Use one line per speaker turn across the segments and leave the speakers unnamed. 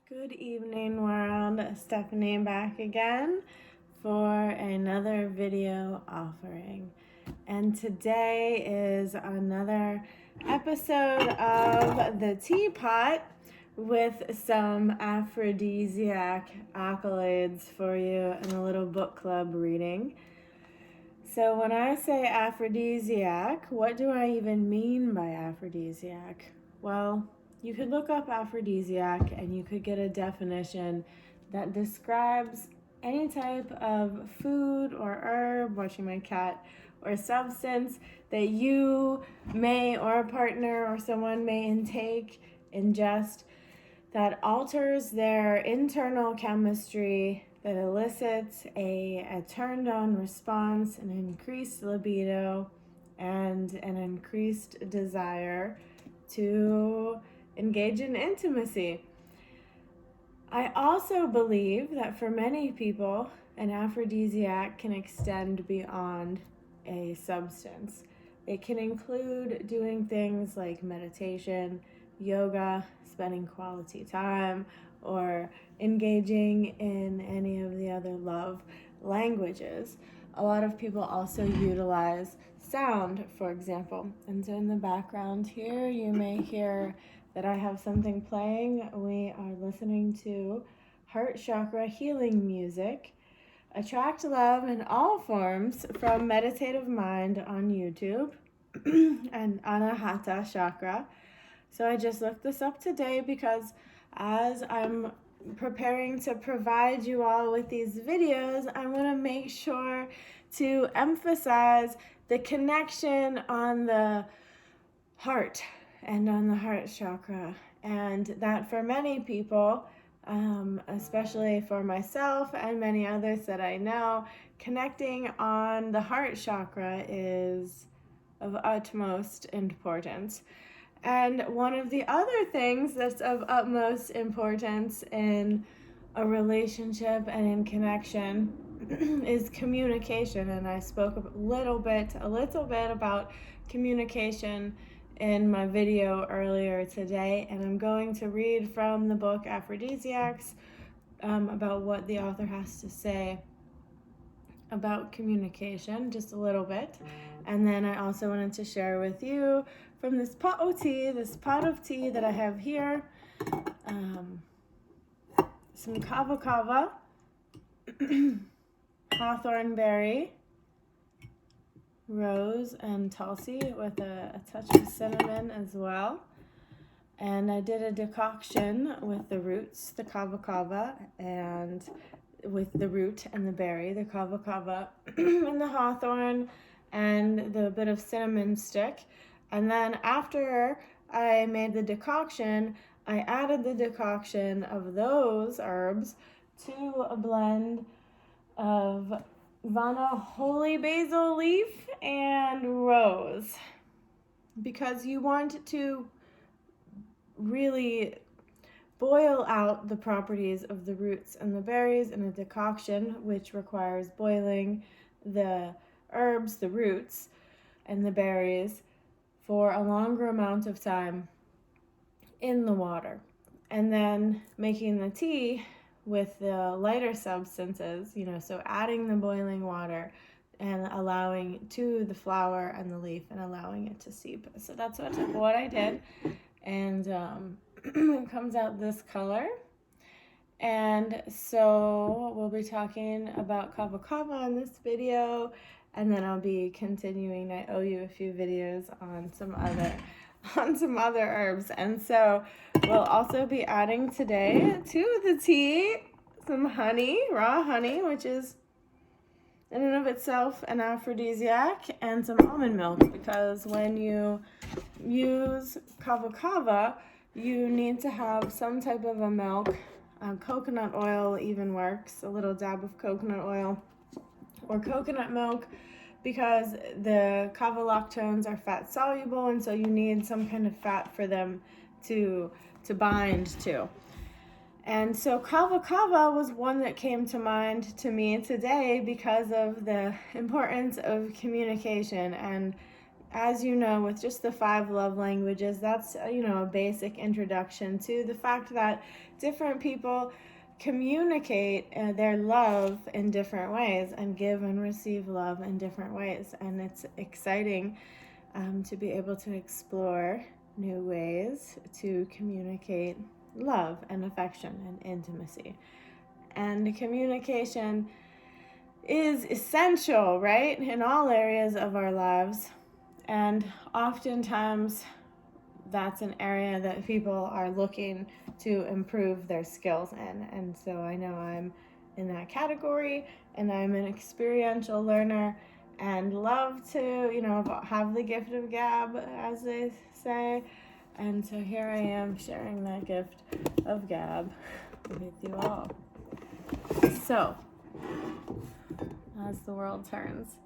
Good evening, world. Stephanie back again for another video offering. And today is another episode of the Teapot with some Aphrodisiac accolades for you and a little book club reading. So when I say aphrodisiac, what do I even mean by aphrodisiac? Well, you could look up aphrodisiac and you could get a definition that describes any type of food or herb, watching my cat, or substance that you may, or a partner or someone may ingest, that alters their internal chemistry, that elicits a turned on response, an increased libido, and an increased desire to engage in intimacy. I also believe that for many people, an aphrodisiac can extend beyond a substance. It can include doing things like meditation, yoga, spending quality time, or engaging in any of the other love languages. A lot of people also utilize sound, for example. And so in the background here, you may hear that I have something playing. We are listening to heart chakra healing music. Attract love in all forms from Meditative Mind on YouTube and Anahata Chakra. So I just looked this up today because as I'm preparing to provide you all with these videos, I want to make sure to emphasize the connection on the heart and on the heart chakra, and that for many people, especially for myself and many others that I know, connecting on the heart chakra is of utmost importance. And one of the other things that's of utmost importance in a relationship and in connection is communication. And I spoke a little bit about communication in my video earlier today. And I'm going to read from the book Aphrodisiacs about what the author has to say about communication, just a little bit. And then I also wanted to share with you from this pot of tea that I have here, some Kava Kava, hawthorn berry, rose, and tulsi with a touch of cinnamon as well. And I did a decoction with the roots, the Kava Kava, and with the root and the berry, the Kava Kava, and the hawthorn, and the bit of cinnamon stick. And then after I made the decoction, I added the decoction of those herbs to a blend of Vana holy basil leaf and rose, because you want to really boil out the properties of the roots and the berries in a decoction, which requires boiling the herbs, the roots, and the berries for a longer amount of time in the water. And then making the tea with the lighter substances, so adding the boiling water and allowing to the flower and the leaf and allowing it to seep. So that's what I did. And it comes out this color. And so we'll be talking about Kava Kava in this video, and then I'll be continuing. I owe you a few videos on some other herbs. And so we'll also be adding today to the tea some honey, raw honey, which is in and of itself an aphrodisiac, and some almond milk, because when you use Kava Kava, you need to have some type of a milk. Coconut oil even works, a little dab of coconut oil or coconut milk, because the kava lactones are fat soluble, and so you need some kind of fat for them to bind to. And so Kava Kava was one that came to mind to me today because of the importance of communication. And as you know, with just the 5 love languages, that's, a basic introduction to the fact that different people communicate their love in different ways and give and receive love in different ways. And it's exciting to be able to explore new ways to communicate love and affection and intimacy. And communication is essential, right, in all areas of our lives. And oftentimes that's an area that people are looking to improve their skills in. And so I know I'm in that category, and I'm an experiential learner and love to, have the gift of gab, as they say. And so here I am sharing that gift of gab with you all. So, as the world turns,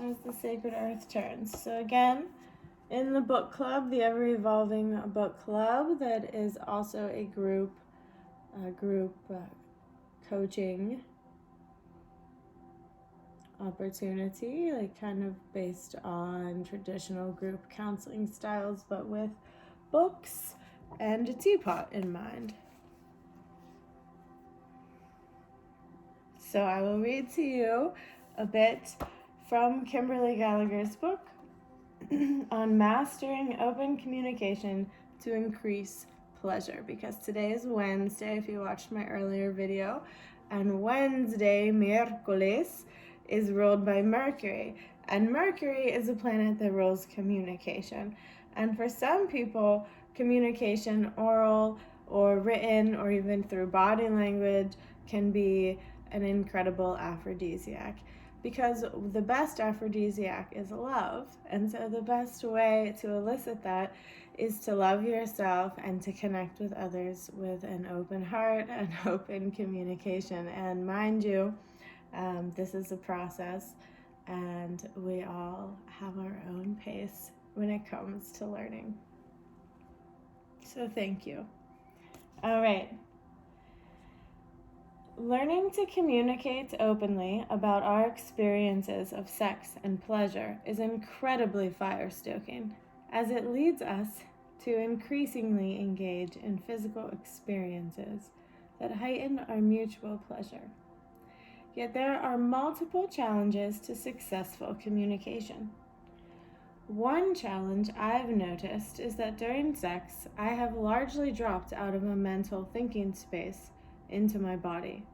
as the sacred earth turns. So again, in the book club, the Ever Evolving Book Club, that is also a group coaching opportunity, like kind of based on traditional group counseling styles, but with books and a teapot in mind. So I will read to you a bit from Kimberly Gallagher's book on mastering open communication to increase pleasure, because today is Wednesday if you watched my earlier video, and Wednesday, miércoles, is ruled by Mercury, and Mercury is a planet that rules communication. And for some people, communication, oral or written or even through body language, can be an incredible aphrodisiac, because the best aphrodisiac is love. And so the best way to elicit that is to love yourself and to connect with others with an open heart and open communication. And mind you, this is a process, and we all have our own pace when it comes to learning. So thank you. All right. Learning to communicate openly about our experiences of sex and pleasure is incredibly fire-stoking, as it leads us to increasingly engage in physical experiences that heighten our mutual pleasure. Yet there are multiple challenges to successful communication. One challenge I've noticed is that during sex, I have largely dropped out of a mental thinking space into my body.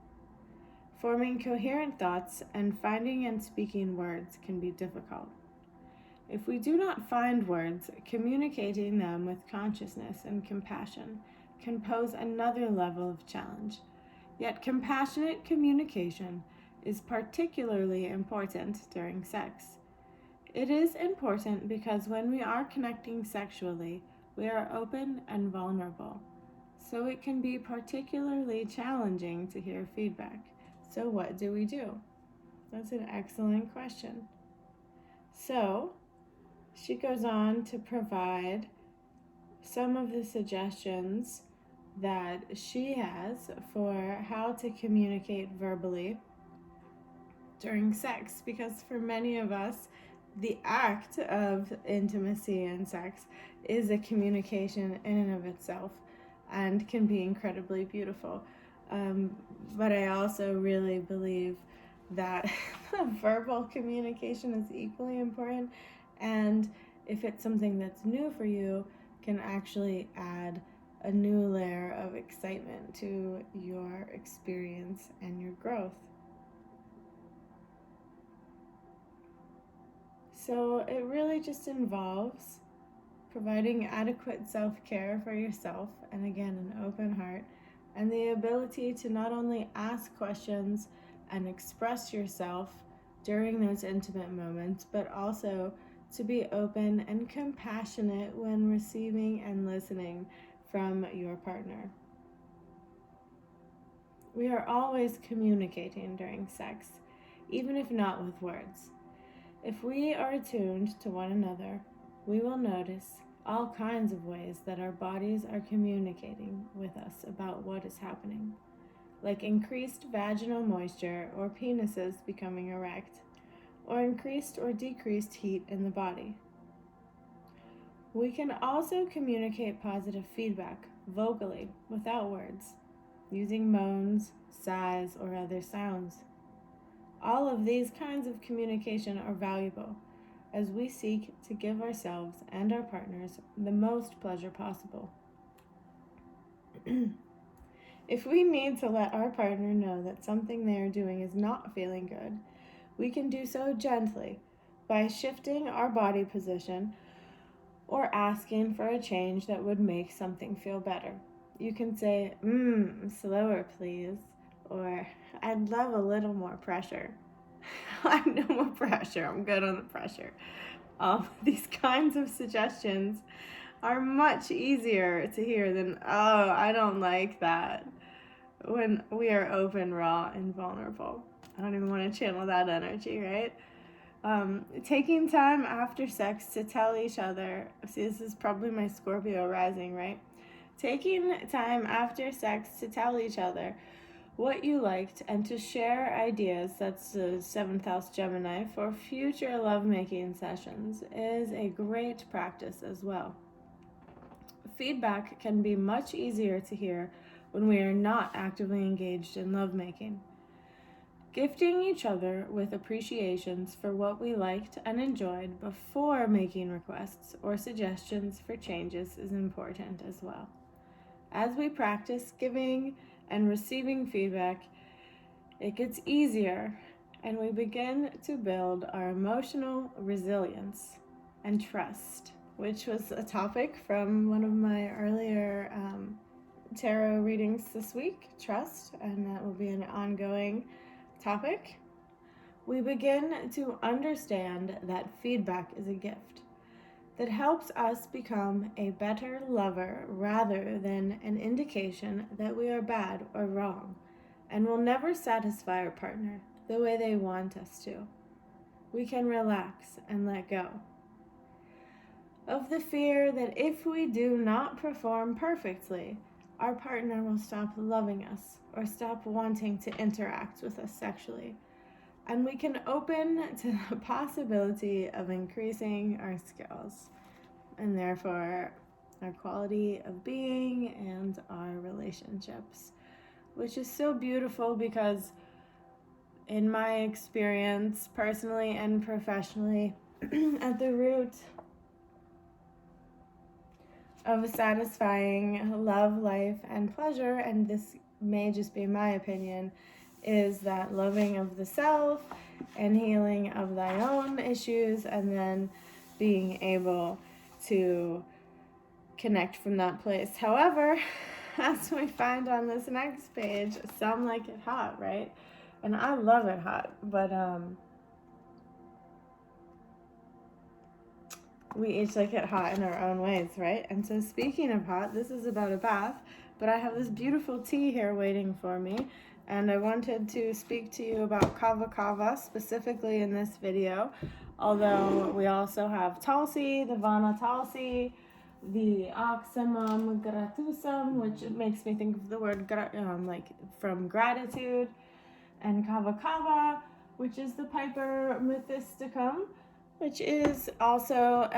Forming coherent thoughts and finding and speaking words can be difficult. If we do not find words, communicating them with consciousness and compassion can pose another level of challenge. Yet compassionate communication is particularly important during sex. It is important because when we are connecting sexually, we are open and vulnerable. So it can be particularly challenging to hear feedback. So what do we do? That's an excellent question. So she goes on to provide some of the suggestions that she has for how to communicate verbally during sex, because for many of us, the act of intimacy and sex is a communication in and of itself and can be incredibly beautiful. But I also really believe that verbal communication is equally important, and if it's something that's new for you, can actually add a new layer of excitement to your experience and your growth. So it really just involves providing adequate self-care for yourself, and again, an open heart, and the ability to not only ask questions and express yourself during those intimate moments, but also to be open and compassionate when receiving and listening from your partner. We are always communicating during sex, even if not with words. If we are attuned to one another, we will notice all kinds of ways that our bodies are communicating with us about what is happening, like increased vaginal moisture or penises becoming erect, or increased or decreased heat in the body. We can also communicate positive feedback vocally without words, using moans, sighs, or other sounds. All of these kinds of communication are valuable as we seek to give ourselves and our partners the most pleasure possible. If we need to let our partner know that something they are doing is not feeling good, we can do so gently by shifting our body position or asking for a change that would make something feel better. You can say, slower please, or I'd love a little more pressure. I have no more pressure, I'm good on the pressure. These kinds of suggestions are much easier to hear than, oh, I don't like that, when we are open, raw, and vulnerable. I don't even want to channel that energy, right? Taking time after sex to tell each other, see, this is probably my Scorpio rising, right? Taking time after sex to tell each other what you liked and to share ideas, that's the 7th house Gemini, for future lovemaking sessions is a great practice as well. Feedback can be much easier to hear when we are not actively engaged in lovemaking. Gifting each other with appreciations for what we liked and enjoyed before making requests or suggestions for changes is important as well. As we practice giving and receiving feedback, it gets easier and we begin to build our emotional resilience and trust, which was a topic from one of my earlier tarot readings this week, trust, and that will be an ongoing topic. We begin to understand that feedback is a gift that helps us become a better lover rather than an indication that we are bad or wrong and will never satisfy our partner the way they want us to. We can relax and let go of the fear that if we do not perform perfectly, our partner will stop loving us or stop wanting to interact with us sexually. And we can open to the possibility of increasing our skills and therefore our quality of being and our relationships, which is so beautiful because in my experience, personally and professionally, at the root of a satisfying love, life, and pleasure, and this may just be my opinion, is that loving of the self and healing of thy own issues, and then being able to connect from that place. However, as we find on this next page, some like it hot, right? And I love it hot, but we each like it hot in our own ways, right? And so speaking of hot, this is about a bath, but I have this beautiful tea here waiting for me, and I wanted to speak to you about Kava Kava specifically in this video, although we also have Tulsi, the Vana Tulsi, the Oxymum gratusum, which makes me think of the word like from gratitude, and Kava Kava, which is the Piper methysticum, which is also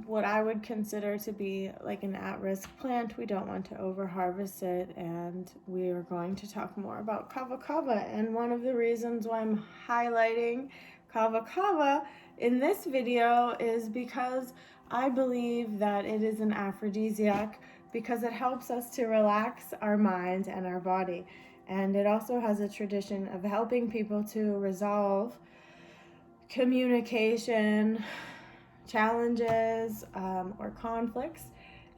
what I would consider to be like an at-risk plant. We don't want to over-harvest it, and we are going to talk more about Kava Kava. And one of the reasons why I'm highlighting Kava Kava in this video is because I believe that it is an aphrodisiac because it helps us to relax our mind and our body. And it also has a tradition of helping people to resolve communication challenges or conflicts.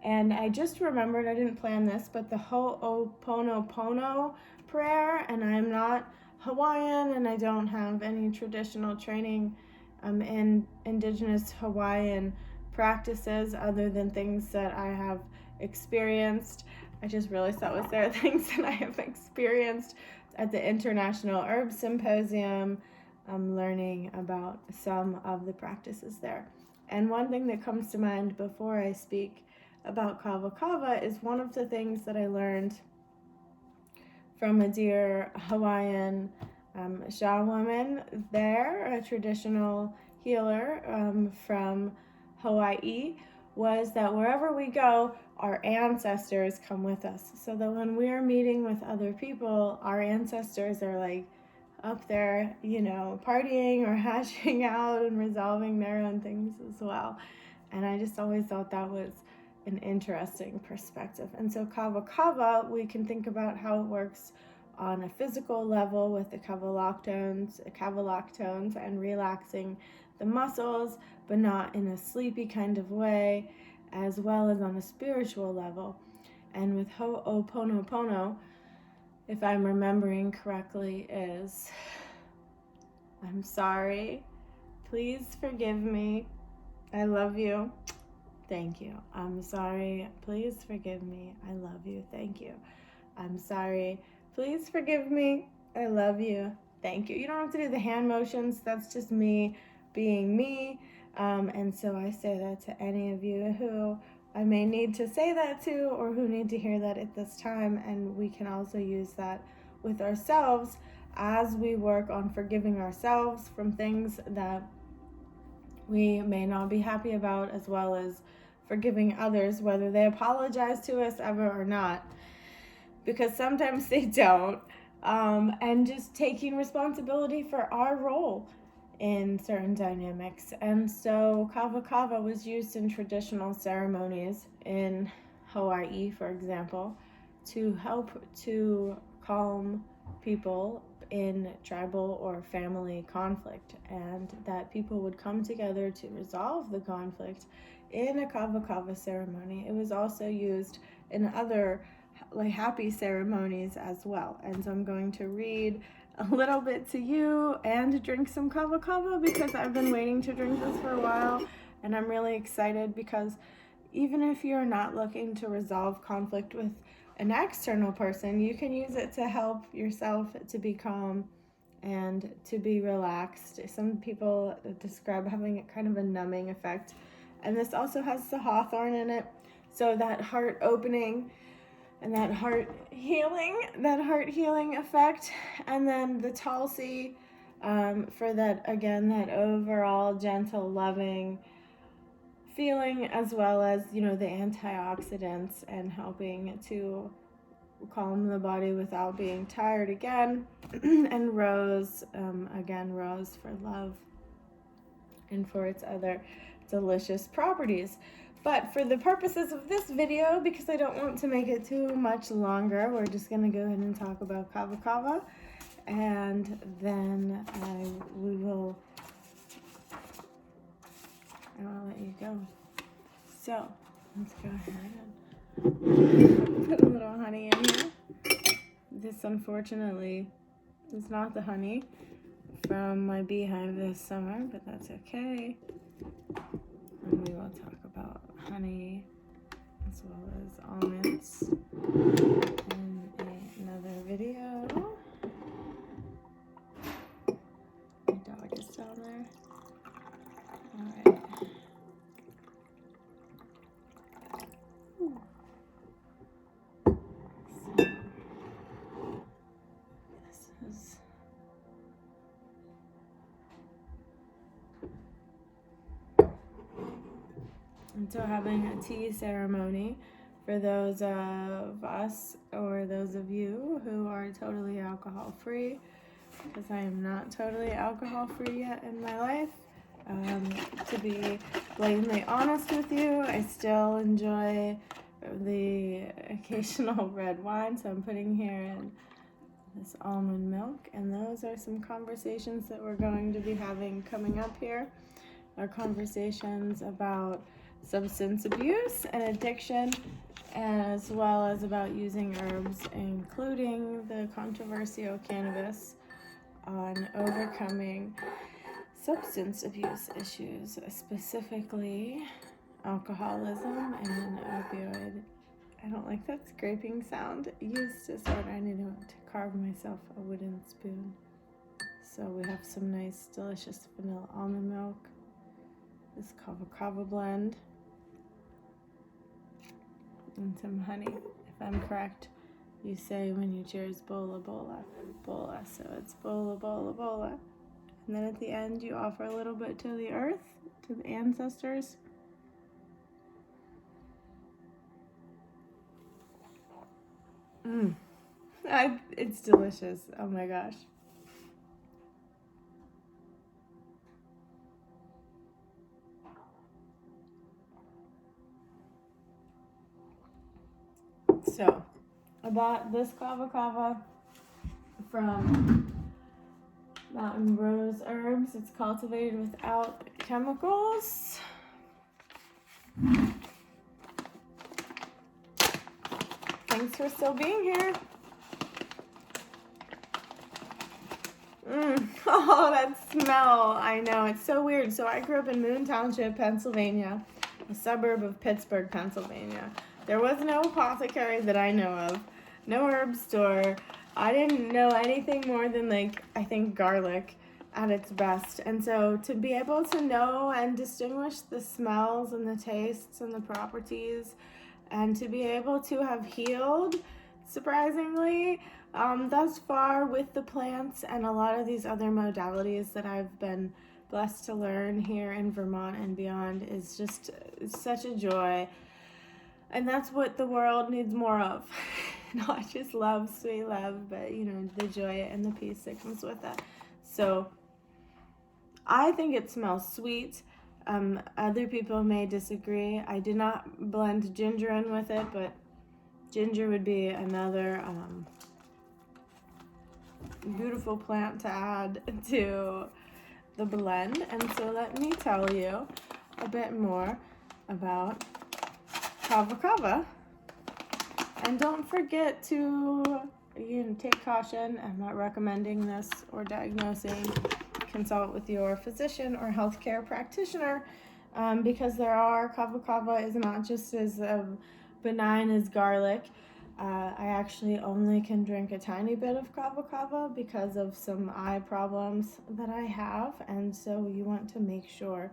And I just remembered, I didn't plan this, but the Ho'oponopono prayer, and I'm not Hawaiian and I don't have any traditional training in indigenous Hawaiian practices other than things that I have experienced. I just realized that was there, things that I have experienced at the International Herb Symposium. I'm learning about some of the practices there. And one thing that comes to mind before I speak about Kava Kava is one of the things that I learned from a dear Hawaiian Shaw woman there, a traditional healer from Hawaii, was that wherever we go, our ancestors come with us. So that when we're meeting with other people, our ancestors are like up there, partying or hashing out and resolving their own things as well. And I just always thought that was an interesting perspective. And so Kava Kava, we can think about how it works on a physical level with the kava lactones and relaxing the muscles, but not in a sleepy kind of way, as well as on a spiritual level. And with Ho'oponopono, if I'm remembering correctly, is I'm sorry, please forgive me, I love you, thank you. I'm sorry, please forgive me, I love you, thank you. I'm sorry, please forgive me, I love you, thank you. You don't have to do the hand motions, that's just me being me. And so I say that to any of you who I may need to say that to, or who need to hear that at this time. And we can also use that with ourselves as we work on forgiving ourselves from things that we may not be happy about, as well as forgiving others, whether they apologize to us ever or not, because sometimes they don't, and just taking responsibility for our role in certain dynamics. And so Kava Kava was used in traditional ceremonies in Hawaii, for example, to help to calm people in tribal or family conflict, and that people would come together to resolve the conflict in a Kava Kava ceremony. It was also used in other happy ceremonies as well. And so I'm going to read a little bit to you and drink some Kava Kava, because I've been waiting to drink this for a while, and I'm really excited because even if you're not looking to resolve conflict with an external person, you can use it to help yourself to be calm and to be relaxed. Some people describe having a kind of a numbing effect, and this also has the hawthorn in it, so that heart opening and that heart healing effect. And then the Tulsi for that, again, that overall gentle, loving feeling, as well as, the antioxidants and helping to calm the body without being tired again. And rose, again, rose for love and for its other delicious properties. But for the purposes of this video, because I don't want to make it too much longer, we're just going to go ahead and talk about Kava Kava, and then I'll let you go. So let's go ahead and put a little honey in here. This, unfortunately, is not the honey from my beehive this summer, but that's okay. And we will talk about honey as well as almonds in another video. My dog is down there. Alright. So, this is and so having a tea ceremony for those of us or those of you who are totally alcohol free, because I am not totally alcohol free yet in my life. To be blatantly honest with you, I still enjoy the occasional red wine, so I'm putting here in this almond milk, and those are some conversations that we're going to be having coming up here. Our conversations about substance abuse and addiction, as well as about using herbs, including the controversial cannabis, on overcoming substance abuse issues, specifically alcoholism and opioid. I don't like that scraping sound. Use disorder. I need to carve myself a wooden spoon. So we have some nice, delicious vanilla almond milk, this Kava Kava blend, and some honey, if I'm correct. you say when you cheers bola bola, bola. So it's bola bola bola. And then at the end you offer a little bit to the earth, to the ancestors. It's delicious. Oh my gosh. So, I bought this Kava Kava from Mountain Rose Herbs. It's cultivated without chemicals. Thanks for still being here. Oh, that smell. I know, it's so weird. So I grew up in Moon Township, Pennsylvania, a suburb of Pittsburgh, Pennsylvania. There was no apothecary that I know of, no herb store. I didn't know anything more than, like, I think garlic at its best. And so to be able to know and distinguish the smells and the tastes and the properties, and to be able to have healed, surprisingly, thus far with the plants and a lot of these other modalities that I've been blessed to learn here in Vermont and beyond, is just such a joy. And that's what the world needs more of. Not just love, sweet love, but, you know, the joy and the peace that comes with it. So I think it smells sweet. Other people may disagree. I did not blend ginger in with it, but ginger would be another beautiful plant to add to the blend. And so let me tell you a bit more about Kava Kava. And don't forget to, take caution. I'm not recommending this or diagnosing. Consult with your physician or healthcare practitioner, because Kava Kava is not just as benign as garlic. I actually only can drink a tiny bit of Kava Kava because of some eye problems that I have, and so you want to make sure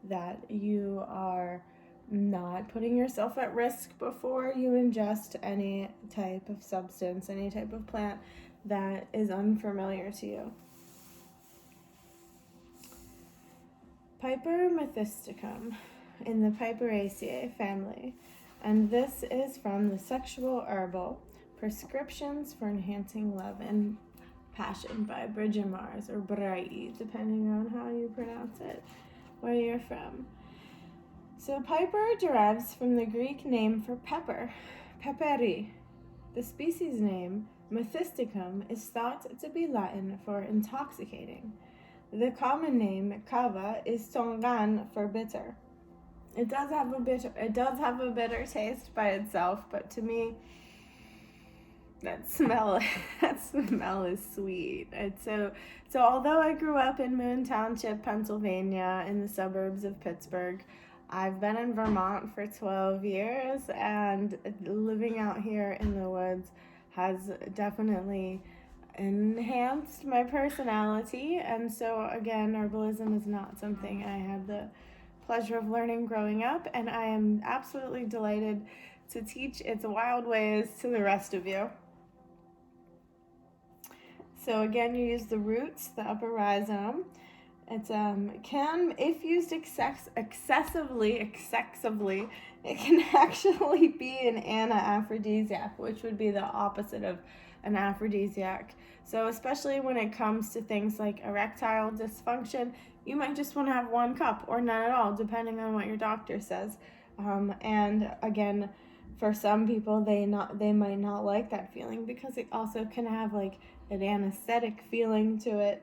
that you are not putting yourself at risk before you ingest any type of substance, any type of plant that is unfamiliar to you. Piper methysticum in the Piperaceae family, and this is from the Sexual Herbal Prescriptions for Enhancing Love and Passion by Bridget Mars, or Brai, depending on how you pronounce it, where you're from. So piper derives from the Greek name for pepper, peperi. The species name, methysticum, is thought to be Latin for intoxicating. The common name, kava, is tongan for bitter. It does have a bitter taste by itself, but to me, that smell is sweet. It's so although I grew up in Moon Township, Pennsylvania, in the suburbs of Pittsburgh, I've been in Vermont for 12 years, and living out here in the woods has definitely enhanced my personality. And so again, herbalism is not something I had the pleasure of learning growing up, and I am absolutely delighted to teach its wild ways to the rest of you. So again, you use the roots, the upper rhizome. It's if used excessively, it can actually be an Aphrodisiac, which would be the opposite of an aphrodisiac. So especially when it comes to things like erectile dysfunction, you might just want to have 1 cup or none at all, depending on what your doctor says. And again, for some people, they might not like that feeling, because it also can have like an anesthetic feeling to it.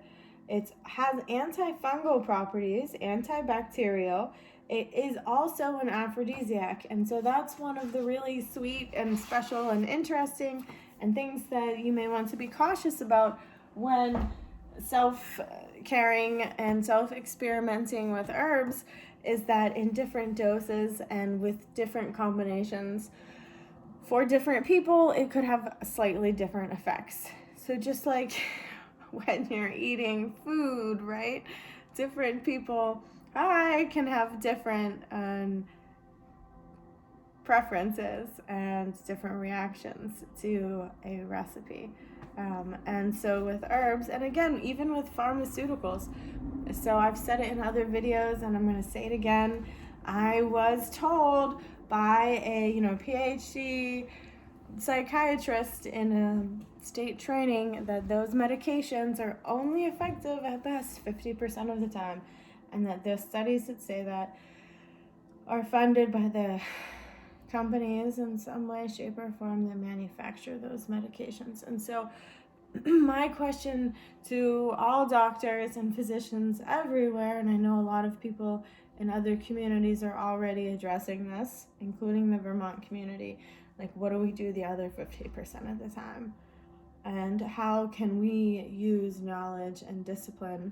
It has antifungal properties, antibacterial. It is also an aphrodisiac, and so that's one of the really sweet and special and interesting and things that you may want to be cautious about when self-caring and self-experimenting with herbs, is that in different doses and with different combinations for different people, it could have slightly different effects. So just like when you're eating food, right? Different people can have different preferences and different reactions to a recipe. And so with herbs, and again, even with pharmaceuticals, so I've said it in other videos and I'm going to say it again. I was told by a PhD psychiatrist in a state training that those medications are only effective at best 50% of the time, and that there's studies that say that are funded by the companies in some way, shape, or form that manufacture those medications. And so my question to all doctors and physicians everywhere, and I know a lot of people in other communities are already addressing this, including the Vermont community, like, what do we do the other 50% of the time? And how can we use knowledge and discipline,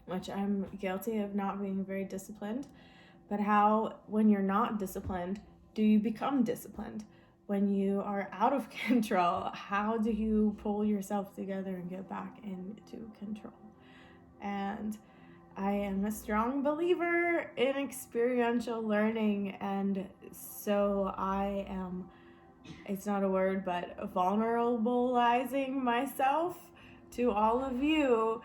which I'm guilty of not being very disciplined, but how, when you're not disciplined, do you become disciplined? When you are out of control, how do you pull yourself together and get back into control? And I am a strong believer in experiential learning, and so I am, it's not a word, but vulnerabilizing myself to all of you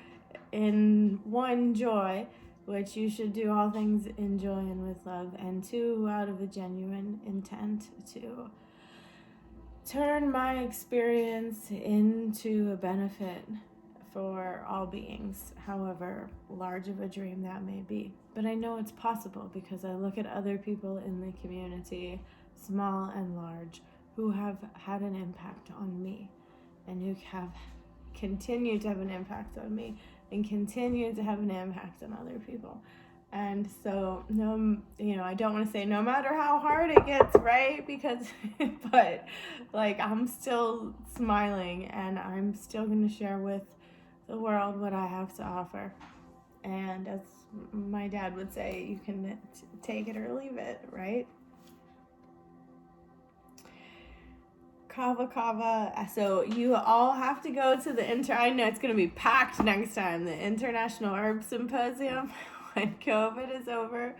in one, joy, which you should do all things in joy and with love, and two, out of a genuine intent to turn my experience into a benefit for all beings, however large of a dream that may be. But I know it's possible because I look at other people in the community, small and large, who have had an impact on me, and who have continued to have an impact on me, and continue to have an impact on other people. And so, I don't want to say no matter how hard it gets, right? Because, but like, I'm still smiling, and I'm still going to share with the world what I have to offer. And as my dad would say, you can take it or leave it, right? Kava Kava. So you all have to go to the I know it's going to be packed next time, the International Herb Symposium when COVID is over,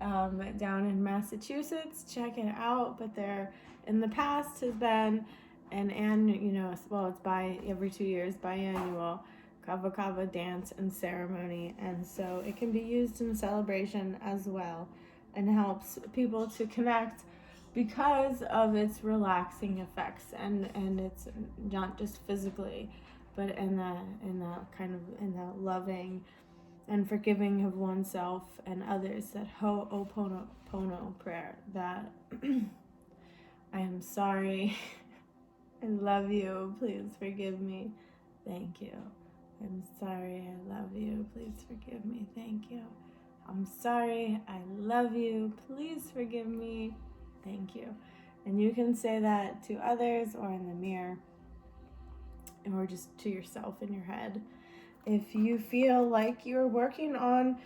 down in Massachusetts. Check it out. But there, in the past, has been it's by every 2 years, biannual Kava Kava dance and ceremony. And so it can be used in celebration as well, and helps people to connect because of its relaxing effects, and it's not just physically, but in that loving and forgiving of oneself and others, that Ho'oponopono prayer, that I am sorry, I love you, please forgive me, thank you. I'm sorry, I love you, please forgive me, thank you. I'm sorry, I love you, please forgive me, thank you. And you can say that to others or in the mirror, or just to yourself in your head, if you feel like you're working on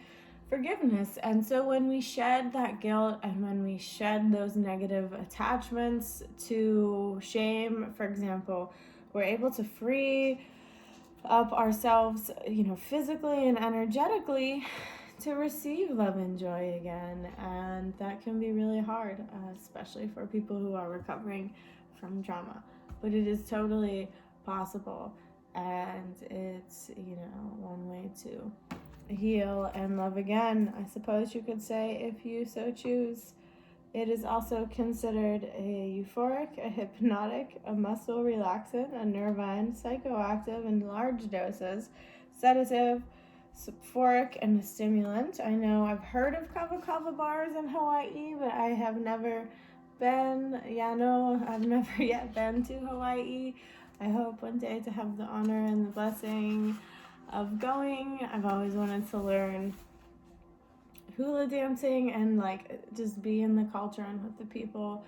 forgiveness. And so when we shed that guilt, and when we shed those negative attachments to shame, for example, we're able to free up ourselves, physically and energetically, to receive love and joy again. And that can be really hard, especially for people who are recovering from trauma. But it is totally possible, and it's one way to heal and love again, I suppose you could say, if you so choose. It is also considered a euphoric, a hypnotic, a muscle relaxant, a nervine, psychoactive in large doses, sedative, euphoric, and a stimulant. I know I've heard of Kava Kava bars in Hawaii, but I have never been. I've never yet been to Hawaii. I hope one day to have the honor and the blessing of going. I've always wanted to learn hula dancing and just be in the culture and with the people,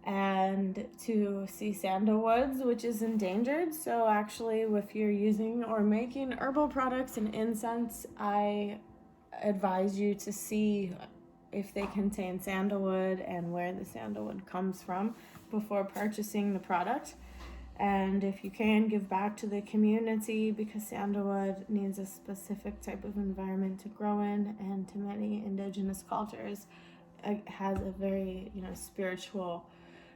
and to see sandalwoods, which is endangered. So actually, if you're using or making herbal products and incense, I advise you to see if they contain sandalwood and where the sandalwood comes from before purchasing the product. And if you can, give back to the community, because sandalwood needs a specific type of environment to grow in, and to many indigenous cultures, has a very, spiritual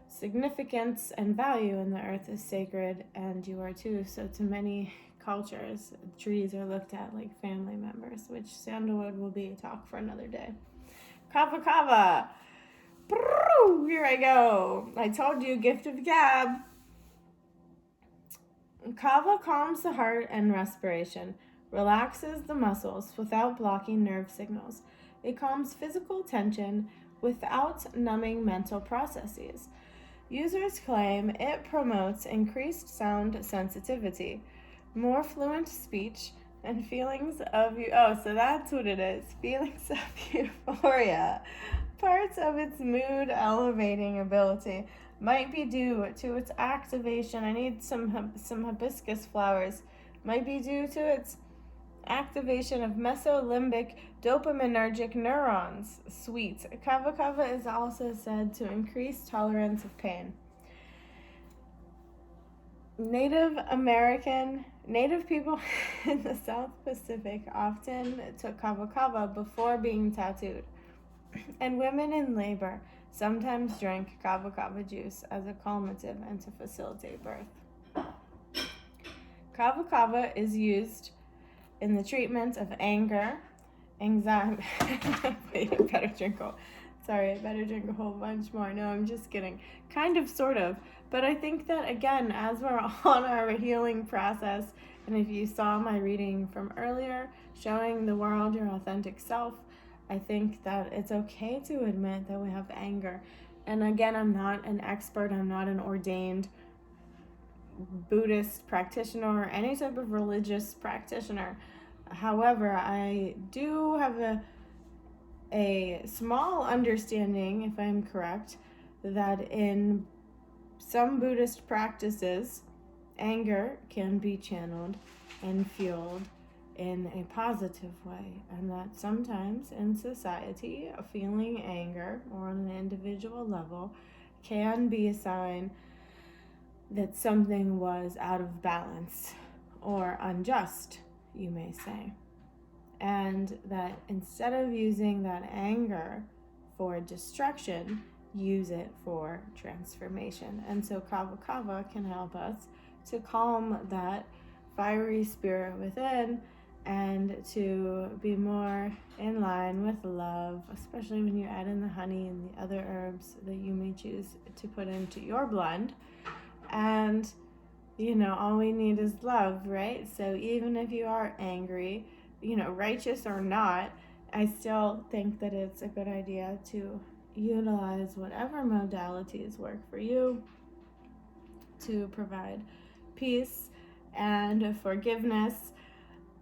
significance and value, and the earth is sacred, and you are too. So to many cultures, trees are looked at like family members, which sandalwood will be a talk for another day. Kava Kava. Here I go. I told you, gift of gab. Kava calms the heart and respiration, relaxes the muscles without blocking nerve signals. It calms physical tension without numbing mental processes. Users claim it promotes increased sound sensitivity, more fluent speech, and feelings of so that's what it is. Feelings of euphoria. Parts of its mood elevating ability might be due to its activation. I need some hibiscus flowers. Might be due to its activation of mesolimbic dopaminergic neurons. Sweet. Kava Kava is also said to increase tolerance of pain. Native people in the South Pacific often took Kava Kava before being tattooed, and women in labor sometimes drank Kava Kava juice as a calmative and to facilitate birth. Kava Kava is used in the treatment of anger, anxiety. Wait, I better drink a whole bunch more. No, I'm just kidding. Kind of, sort of. But I think that, again, as we're on our healing process, and if you saw my reading from earlier, showing the world your authentic self, I think that it's okay to admit that we have anger. And again, I'm not an expert. I'm not an ordained Buddhist practitioner or any type of religious practitioner. However, I do have a small understanding, if I'm correct, that in some Buddhist practices, anger can be channeled and fueled in a positive way, and that sometimes in society, feeling anger or on an individual level can be a sign that something was out of balance or unjust, you may say. And that instead of using that anger for destruction, use it for transformation. And so Kava Kava can help us to calm that fiery spirit within and to be more in line with love, especially when you add in the honey and the other herbs that you may choose to put into your blend. And, all we need is love, right? So even if you are angry, righteous or not, I still think that it's a good idea to utilize whatever modalities work for you to provide peace and forgiveness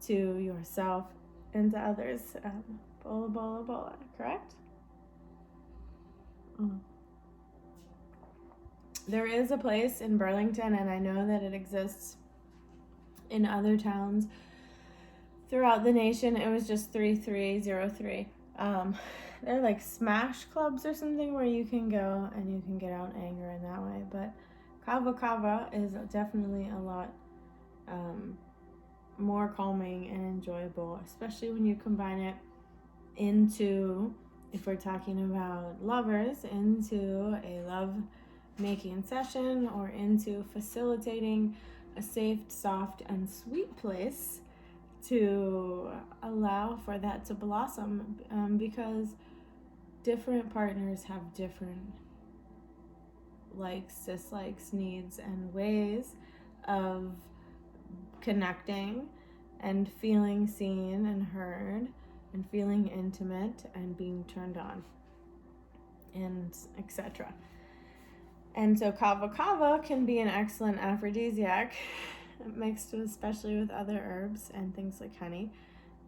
to yourself and to others. Bola, bola, bola, correct? There is a place in Burlington, and I know that it exists in other towns throughout the nation. It was just 3303. They're like smash clubs or something where you can go and you can get out anger in that way. But Kava Kava is definitely a lot more calming and enjoyable, especially when you combine it into, if we're talking about lovers, into a love making session or into facilitating a safe, soft, and sweet place to allow for that to blossom, because different partners have different likes, dislikes, needs, and ways of connecting and feeling seen and heard and feeling intimate and being turned on, and etc. And so Kava Kava can be an excellent aphrodisiac, mixed especially with other herbs and things like honey,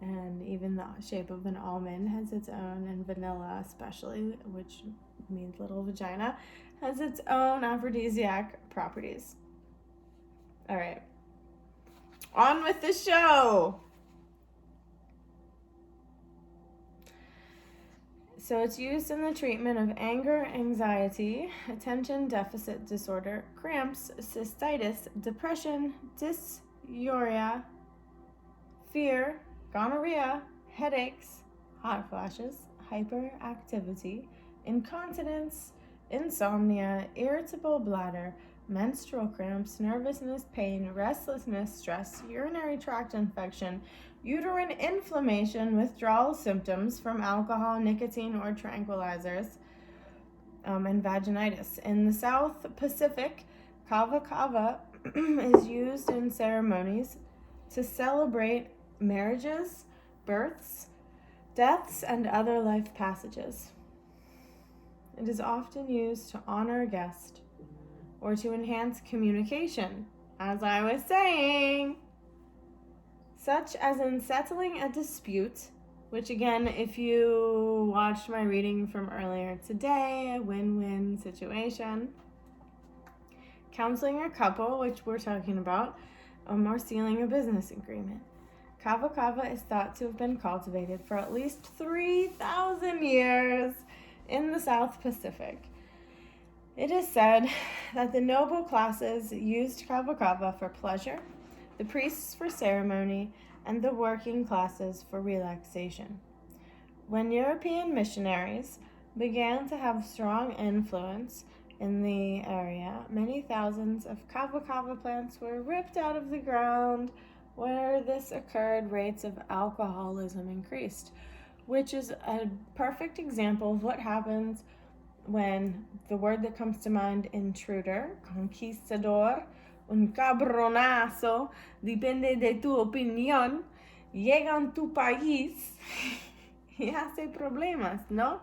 and even the shape of an almond has its own, and vanilla especially, which means little vagina, has its own aphrodisiac properties. All right, on with the show. So it's used in the treatment of anger, anxiety, attention deficit disorder, cramps, cystitis, depression, dysuria, fear, gonorrhea, headaches, hot flashes, hyperactivity, incontinence, insomnia, irritable bladder, menstrual cramps, nervousness, pain, restlessness, stress, urinary tract infection, uterine inflammation, withdrawal symptoms from alcohol, nicotine, or tranquilizers, and vaginitis. In the South Pacific, Kava Kava is used in ceremonies to celebrate marriages, births, deaths, and other life passages. It is often used to honor a guest or to enhance communication, as I was saying, such as in settling a dispute, which again, if you watched my reading from earlier today, a win-win situation, counseling a couple, which we're talking about, or sealing a business agreement. Kava Kava is thought to have been cultivated for at least 3,000 years in the South Pacific. It is said that the noble classes used Kava Kava for pleasure, the priests for ceremony, and the working classes for relaxation. When European missionaries began to have strong influence in the area, many thousands of Kava Kava plants were ripped out of the ground. Where this occurred, rates of alcoholism increased, which is a perfect example of what happens when the word that comes to mind, intruder, conquistador, un cabronazo, depende de tu opinión, llega a tu país y hace problemas, ¿no?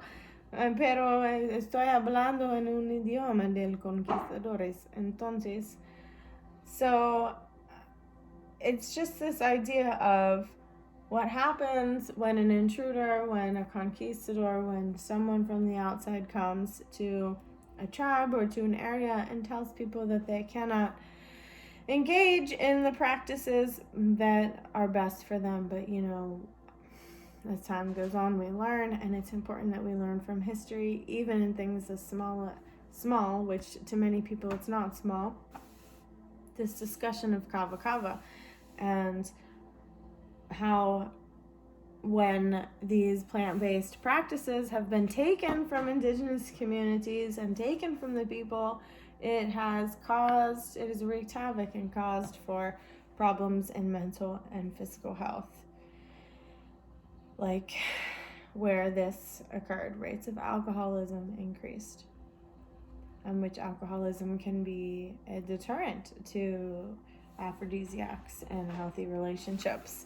Pero estoy hablando en un idioma del conquistadores. Entonces, so it's just this idea of what happens when an intruder, when a conquistador, when someone from the outside comes to a tribe or to an area and tells people that they cannot engage in the practices that are best for them. But as time goes on, we learn, and it's important that we learn from history, even in things as small, which to many people it's not small. This discussion of Kava Kava and how when these plant-based practices have been taken from indigenous communities and taken from the people, it has wreaked havoc and caused for problems in mental and physical health. Like where this occurred, rates of alcoholism increased, which alcoholism can be a deterrent to aphrodisiacs and healthy relationships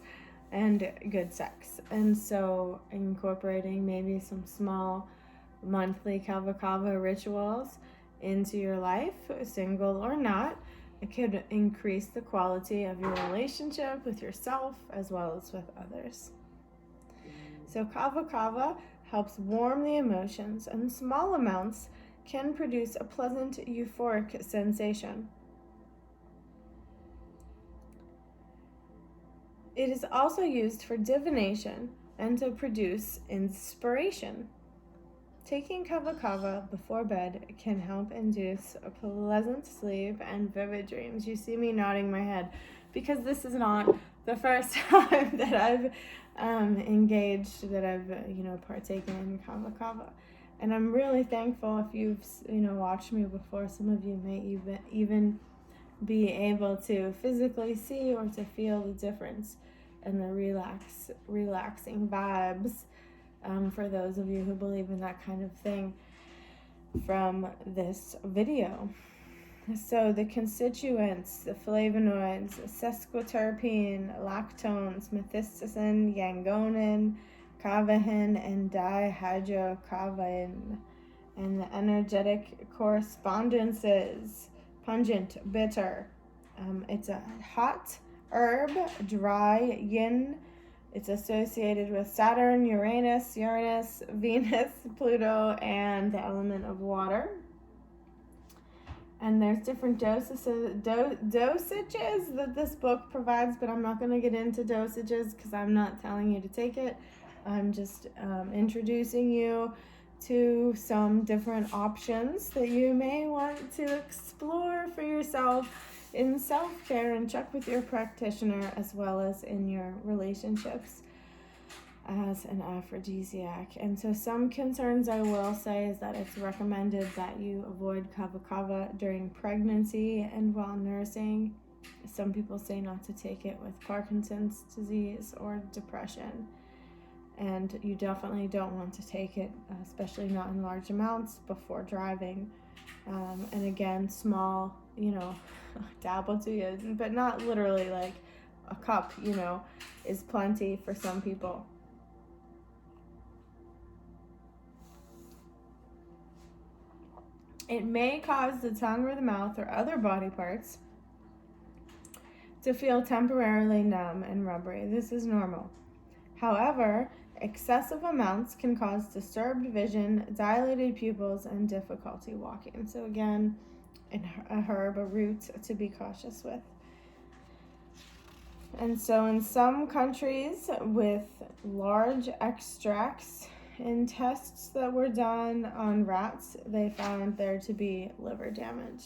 and good sex. And so incorporating maybe some small monthly Kava Kava rituals into your life, single or not, it could increase the quality of your relationship with yourself as well as with others. So Kava Kava helps warm the emotions, and small amounts can produce a pleasant euphoric sensation. It is also used for divination and to produce inspiration. Taking Kava Kava before bed can help induce a pleasant sleep and vivid dreams. You see me nodding my head because this is not the first time that I've engaged, that I've partaken in Kava Kava. And I'm really thankful if you've watched me before. Some of you may even be able to physically see or to feel the difference and the relaxing vibes for those of you who believe in that kind of thing from this video. So the constituents, the flavonoids, sesquiterpene, lactones, methysticin, yangonin, kavahin, and dihydrokavain, and the energetic correspondences, pungent, bitter. It's a hot herb, dry, yin. It's associated with Saturn, Uranus, Venus, Pluto, and the element of water. And there's different dosages that this book provides, but I'm not going to get into dosages because I'm not telling you to take it. I'm just introducing you to some different options that you may want to explore for yourself in self-care, and check with your practitioner as well as in your relationships. as an aphrodisiac. And so some concerns I will say is that it's recommended that you avoid Kava Kava during pregnancy and while nursing. Some people say not to take it with Parkinson's disease or depression. And you definitely don't want to take it, especially not in large amounts, before driving. And again, small, dab will do you, but not literally like a cup, is plenty for some people. It may cause the tongue or the mouth or other body parts to feel temporarily numb and rubbery. This is normal. However, excessive amounts can cause disturbed vision, dilated pupils, and difficulty walking. So again, a herb, a root to be cautious with. And so in some countries with large extracts in tests that were done on rats, they found there to be liver damage,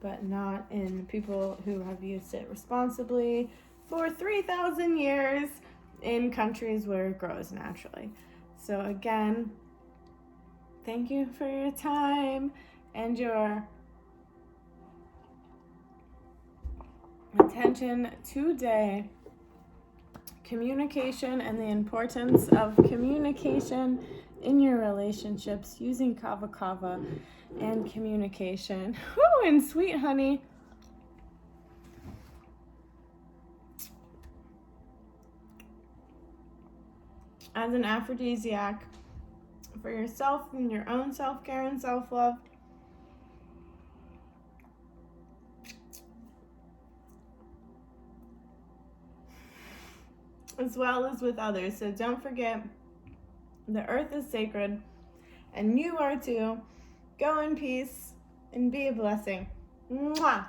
but not in people who have used it responsibly for 3,000 years in countries where it grows naturally. So again, thank you for your time and your attention today. Communication and the importance of communication in your relationships using Kava Kava and communication. Woo, and sweet honey. As an aphrodisiac for yourself and your own self-care and self-love. As well as with others. So don't forget, the earth is sacred and you are too. Go in peace and be a blessing. Mwah!